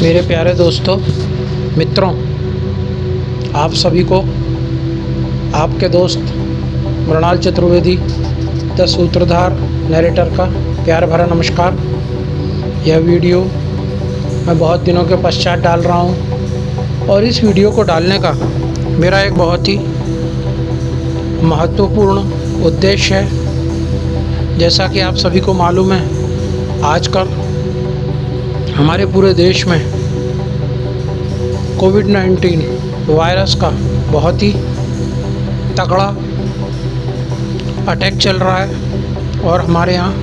मेरे प्यारे दोस्तों, मित्रों, आप सभी को आपके दोस्त मृणाल चतुर्वेदी द सूत्रधार नरेटर का प्यार भरा नमस्कार। यह वीडियो मैं बहुत दिनों के पश्चात डाल रहा हूँ और इस वीडियो को डालने का मेरा एक बहुत ही महत्वपूर्ण उद्देश्य है। जैसा कि आप सभी को मालूम है, आजकल हमारे पूरे देश में कोविड-19 वायरस का बहुत ही तगड़ा अटैक चल रहा है और हमारे यहाँ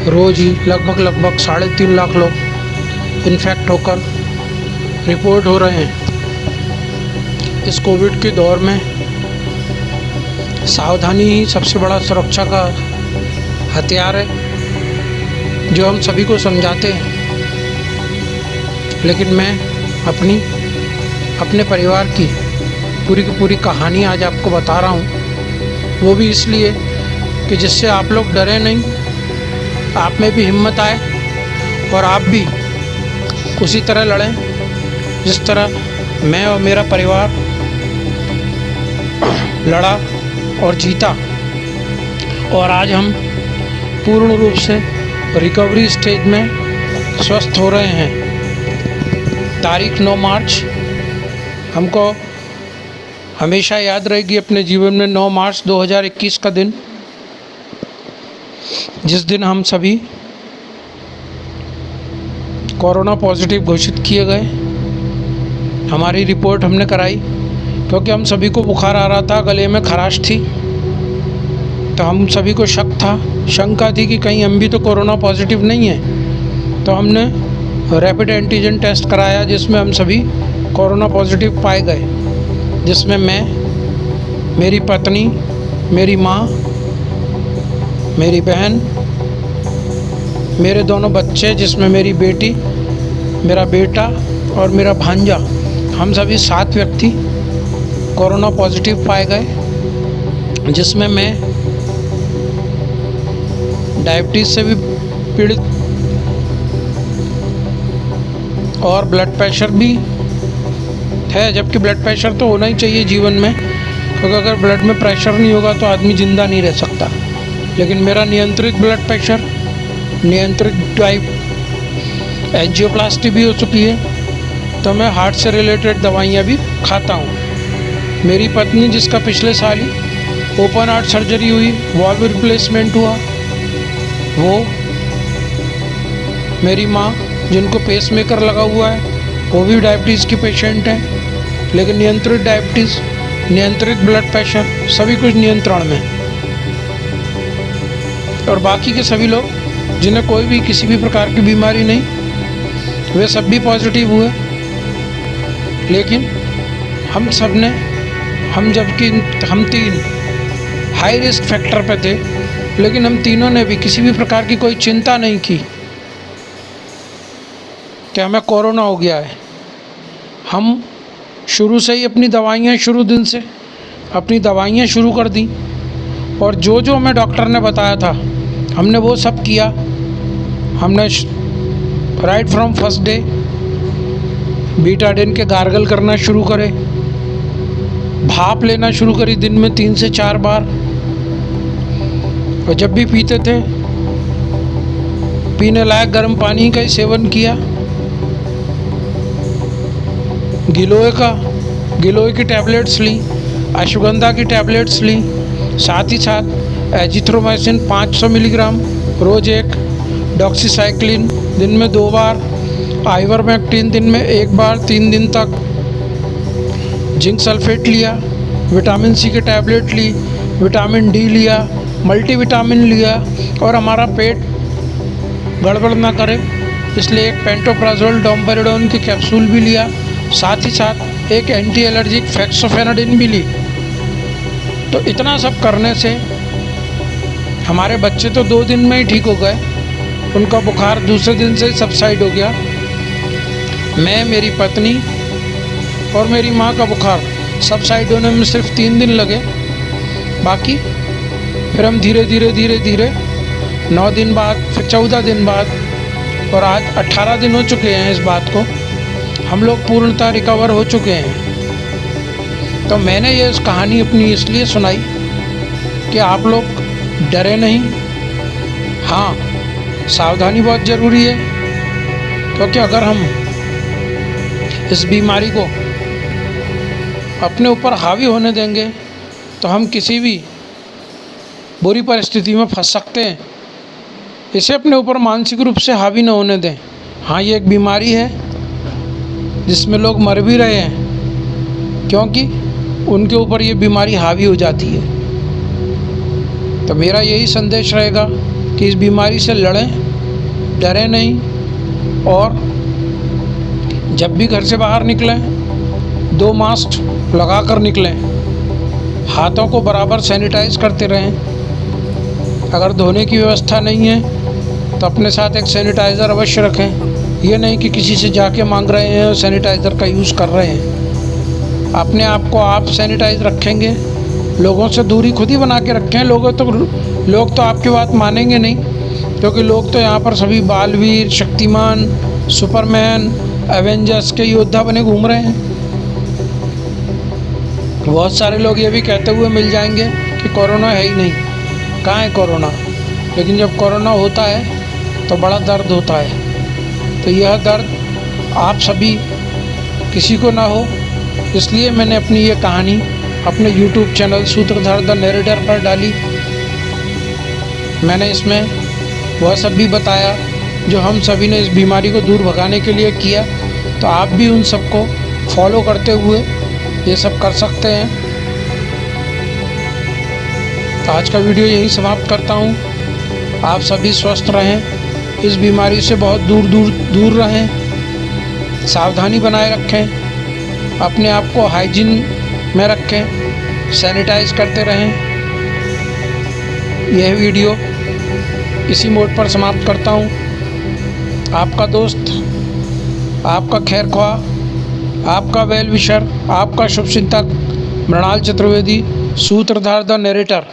रोज़ ही लगभग 3.5 लाख लोग इन्फेक्ट होकर रिपोर्ट हो रहे हैं। इस कोविड के दौर में सावधानी ही सबसे बड़ा सुरक्षा का हथियार है, जो हम सभी को समझाते हैं। लेकिन मैं अपने परिवार की पूरी कहानी आज आपको बता रहा हूँ, वो भी इसलिए कि जिससे आप लोग डरे नहीं, आप में भी हिम्मत आए और आप भी उसी तरह लड़ें जिस तरह मैं और मेरा परिवार लड़ा और जीता। और आज हम पूर्ण रूप से रिकवरी स्टेज में स्वस्थ हो रहे हैं। तारीख 9 मार्च हमको हमेशा याद रहेगी अपने जीवन में। 9 मार्च 2021 का दिन, जिस दिन हम सभी कोरोना पॉजिटिव घोषित किए गए। हमारी रिपोर्ट हमने कराई क्योंकि हम सभी को बुखार आ रहा था, गले में खराश थी, तो हम सभी को शंका थी कि कहीं हम भी तो कोरोना पॉजिटिव नहीं है। तो हमने रैपिड एंटीजन टेस्ट कराया, जिसमें हम सभी कोरोना पॉजिटिव पाए गए, जिसमें मैं, मेरी पत्नी, मेरी माँ, मेरी बहन, मेरे दोनों बच्चे जिसमें मेरी बेटी, मेरा बेटा और मेरा भांजा, हम सभी 7 व्यक्ति कोरोना पॉजिटिव पाए गए। जिसमें मैं डायबिटीज़ से भी पीड़ित और ब्लड प्रेशर भी है, जबकि ब्लड प्रेशर तो होना ही चाहिए जीवन में, क्योंकि अगर ब्लड में प्रेशर नहीं होगा तो आदमी ज़िंदा नहीं रह सकता। लेकिन मेरा नियंत्रित ब्लड प्रेशर, नियंत्रित एंजियोप्लास्टी भी हो चुकी है, तो मैं हार्ट से रिलेटेड दवाइयाँ भी खाता हूँ। मेरी पत्नी, जिसका पिछले साल ही ओपन हार्ट सर्जरी हुई, वॉल्व रिप्लेसमेंट हुआ, वो, मेरी माँ जिनको पेसमेकर लगा हुआ है, वो भी डायबिटीज़ की पेशेंट हैं। लेकिन नियंत्रित डायबिटीज़, नियंत्रित ब्लड प्रेशर, सभी कुछ नियंत्रण में। और बाकी के सभी लोग जिन्हें कोई भी किसी भी प्रकार की बीमारी नहीं, वे सब भी पॉजिटिव हुए। लेकिन हम सब ने, जबकि हम 3 हाई रिस्क फैक्टर पे थे, लेकिन हम तीनों ने भी किसी भी प्रकार की कोई चिंता नहीं की कि हमें कोरोना हो गया है। हम शुरू से ही अपनी दवाइयाँ, शुरू दिन से अपनी दवाइयाँ शुरू कर दी, और जो हमें डॉक्टर ने बताया था हमने वो सब किया। हमने right from first day Betadine के गार्गल करना शुरू करे, भाप लेना शुरू करी दिन में 3 से 4 बार, और जब भी पीते थे पीने लायक गर्म पानी का ही सेवन किया। गिलोय की टैबलेट्स ली, अश्वगंधा की टैबलेट्स ली, साथ ही साथ एजिथ्रोमाइसिन 500 मिलीग्राम रोज़ 1, डॉक्सीसाइक्लिन दिन में 2 बार, आइवरमेक्टिन दिन में 1 बार 3 दिन तक, जिंक सल्फेट लिया, विटामिन सी के टैबलेट ली, विटामिन डी लिया, मल्टीविटामिन लिया, और हमारा पेट गड़बड़ ना करे इसलिए एक पेंटोप्राजोल डोम्पेरिडोन की कैप्सूल भी लिया, साथ ही साथ एक एंटी एलर्जिक फेक्सोफेनाडिन भी ली। तो इतना सब करने से हमारे बच्चे तो 2 दिन में ही ठीक हो गए, उनका बुखार दूसरे दिन से सबसाइड हो गया। मैं, मेरी पत्नी और मेरी माँ का बुखार सबसाइड होने में सिर्फ 3 दिन लगे। बाकी फिर हम धीरे धीरे 9 दिन बाद, फिर 14 दिन बाद, और आज 18 दिन हो चुके हैं इस बात को, हम लोग पूर्णतः रिकवर हो चुके हैं। तो मैंने ये कहानी अपनी इसलिए सुनाई कि आप लोग डरे नहीं। हाँ, सावधानी बहुत ज़रूरी है, क्योंकि अगर हम इस बीमारी को अपने ऊपर हावी होने देंगे तो हम किसी भी बुरी परिस्थिति में फंस सकते हैं। इसे अपने ऊपर मानसिक रूप से हावी न होने दें। हाँ, ये एक बीमारी है जिसमें लोग मर भी रहे हैं, क्योंकि उनके ऊपर ये बीमारी हावी हो जाती है। तो मेरा यही संदेश रहेगा कि इस बीमारी से लड़ें, डरें नहीं, और जब भी घर से बाहर निकलें 2 मास्क लगा कर निकलें। हाथों को बराबर सैनिटाइज करते रहें। अगर धोने की व्यवस्था नहीं है तो अपने साथ एक सैनिटाइज़र अवश्य रखें। ये नहीं कि किसी से जाके मांग रहे हैं और सैनिटाइज़र का यूज़ कर रहे हैं। अपने आप को आप सैनिटाइज रखेंगे, लोगों से दूरी खुद ही बना के रखें। लोग तो आपकी बात मानेंगे नहीं, क्योंकि लोग तो यहाँ पर सभी बालवीर, शक्तिमान, सुपरमैन, एवेंजर्स के योद्धा बने घूम रहे हैं। बहुत सारे लोग ये भी कहते हुए मिल जाएंगे कि कोरोना है ही नहीं। कहाँ है कोरोना? लेकिन जब कोरोना होता है तो बड़ा दर्द होता है। तो यह दर्द आप सभी किसी को ना हो, इसलिए मैंने अपनी ये कहानी अपने YouTube चैनल सूत्रधार द नरेटर पर डाली। मैंने इसमें वह सब भी बताया जो हम सभी ने इस बीमारी को दूर भगाने के लिए किया। तो आप भी उन सबको फॉलो करते हुए ये सब कर सकते हैं। तो आज का वीडियो यहीं समाप्त करता हूँ। आप सभी स्वस्थ रहें, इस बीमारी से बहुत दूर रहें, सावधानी बनाए रखें, अपने आप को हाइजीन में रखें, सैनिटाइज करते रहें। यह वीडियो इसी मोड पर समाप्त करता हूँ। आपका दोस्त, आपका खैर ख्वाह, आपका वेल विशर, आपका शुभचिंतक मृणाल चतुर्वेदी, सूत्रधार द नरेटर।